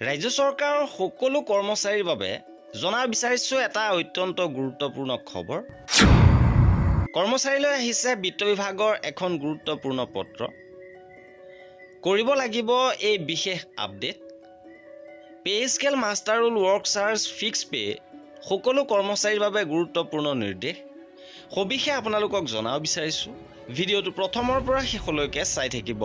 ৰাজ্য চৰকাৰৰ সকলো কৰ্মচাৰীৰ বাবে জনাব বিচাৰিছোঁ এটা অত্যন্ত গুৰুত্বপূৰ্ণ খবৰ। কৰ্মচাৰীলৈ আহিছে বিত্ত বিভাগৰ এখন গুৰুত্বপূৰ্ণ পত্ৰ। কৰিব লাগিব এই বিশেষ update. Pay scale master rule work charge fix pay সকলো কৰ্মচাৰীৰ বাবে গুৰুত্বপূৰ্ণ নিৰ্দেশ। সবিশেষ আপোনালোকক জনাব বিচাৰিছোঁ। ভিডিঅ'টো প্ৰথমৰ পৰা শেষলৈকে চাই থাকিব।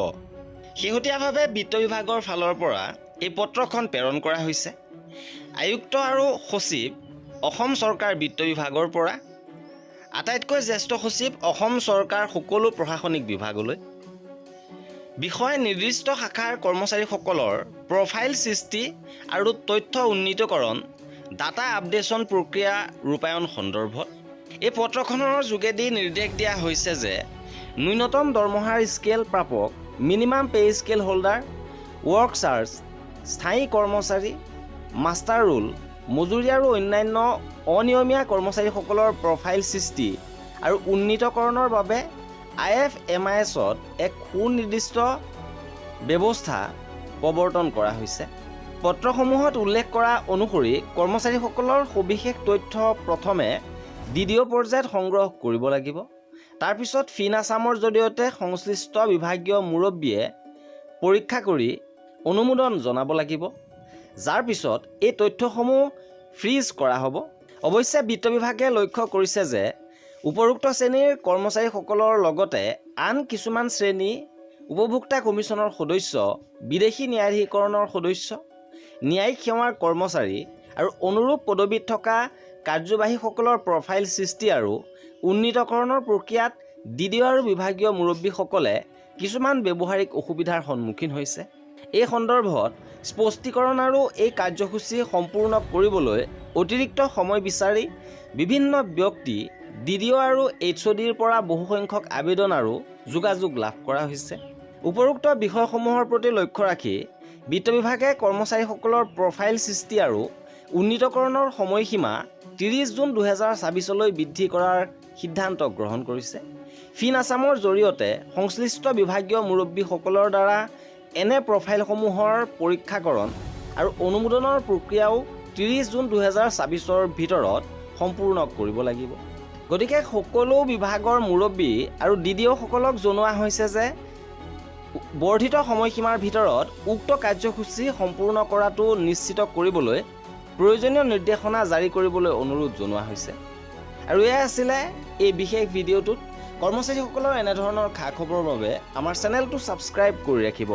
শেহতীয়াভাৱে বিত্ত বিভাগৰ ফালৰ পৰা এই পত্ৰখন প্ৰেৰণ কৰা হৈছে। আয়ুক্ত আৰু সচিব অসম চৰকাৰ বিত্ত বিভাগৰ পৰা আটাইতকৈ জ্যেষ্ঠ সচিব অসম চৰকাৰ সকলো প্ৰশাসনিক বিভাগলৈ বিষয় নিৰ্দিষ্ট শাখাৰ কৰ্মচাৰীসকলৰ প্ৰফাইল সৃষ্টি আৰু তথ্য উন্নীতকৰণ ডাটা আপডেশ্যন প্ৰক্ৰিয়া ৰূপায়ণ সন্দৰ্ভত এই পত্ৰখনৰ যোগেদি নিৰ্দেশ দিয়া হৈছে যে ন্যূনতম দৰমহাৰ স্কেল প্ৰাপক minimum pay scale holder work charge স্থায়ী কৰ্মচাৰী মাষ্টাৰ ৰুল মজুৰি আৰু অন্যান্য অনিয়মীয়া কৰ্মচাৰীসকলৰ প্ৰফাইল সৃষ্টি আৰু উন্নীতকৰণৰ বাবে IFMIS-ত এক সুনিৰ্দিষ্ট ব্যৱস্থা প্ৰৱৰ্তন কৰা হৈছে। পত্ৰসমূহত উল্লেখ কৰা অনুসৰি কৰ্মচাৰীসকলৰ সবিশেষ তথ্য প্ৰথমে DDO পৰ্যায়ত সংগ্ৰহ কৰিব লাগিব। তাৰ পিছত ফিন আছামৰ জৰিয়তে সংশ্লিষ্ট বিভাগীয় মুৰব্বীয়ে পৰীক্ষা কৰি অনুমোদন জনাব লাগিব, যাৰ পিছত এই তথ্যসমূহ ফ্ৰিজ কৰা হ'ব। অৱশ্যে বিত্ত বিভাগে লক্ষ্য কৰিছে যে উপৰোক্ত শ্ৰেণীৰ কৰ্মচাৰীসকলৰ লগতে আন কিছুমান শ্ৰেণী উপভোক্তা কমিশ্যনৰ সদস্য, বিদেশী ন্যায়াধীকৰণৰ সদস্য, ন্যায়িক সেৱাৰ কৰ্মচাৰী আৰু অনুৰূপ পদবীত থকা কাৰ্যবাহীসকলৰ প্ৰফাইল সৃষ্টি আৰু উন্নীতকৰণৰ প্ৰক্ৰিয়াত DDO আৰু বিভাগীয় মুৰব্বীসকলে কিছুমান ব্যৱহাৰিক অসুবিধাৰ সন্মুখীন হৈছে। এই সন্দৰ্ভত স্পষ্টীকৰণ আৰু এই কাৰ্যসূচী সম্পূৰ্ণ কৰিবলৈ অতিৰিক্ত সময় বিচাৰি বিভিন্ন ব্যক্তি DDO আৰু HOD-ৰ পৰা বহুসংখ্যক আবেদন আৰু যোগাযোগ লাভ কৰা হৈছে। উপৰোক্ত বিষয়সমূহৰ প্ৰতি লক্ষ্য ৰাখি বিত্ত বিভাগে কৰ্মচাৰীসকলৰ প্ৰফাইল সৃষ্টি আৰু উন্নীতকৰণৰ সময়সীমা 30 জুন 2024লৈ বৃদ্ধি কৰাৰ সিদ্ধান্ত গ্ৰহণ কৰিছে। ফিন আছামৰ জৰিয়তে সংশ্লিষ্ট বিভাগীয় মুৰব্বীসকলৰ দ্বাৰা এনে প্ৰফাইলসমূহৰ পৰীক্ষাকৰণ আৰু অনুমোদনৰ প্ৰক্ৰিয়াও 30 জুন 2024ৰ ভিতৰত সম্পূৰ্ণ কৰিব লাগিব। গতিকে সকলো বিভাগৰ মুৰব্বী আৰু DDO-সকলক জনোৱা হৈছে যে বৰ্ধিত সময়সীমাৰ ভিতৰত উক্ত কাৰ্যসূচী সম্পূৰ্ণ কৰাটো নিশ্চিত কৰিবলৈ প্ৰয়োজনীয় নিৰ্দেশনা জাৰি কৰিবলৈ অনুৰোধ জনোৱা হৈছে। আৰু এয়া আছিলে এই বিশেষ ভিডিঅ'টোত। কৰ্মচাৰীসকলৰ এনেধৰণৰ খা খবৰৰ বাবে আমাৰ চেনেলটো ছাবস্ক্ৰাইব কৰি ৰাখিব।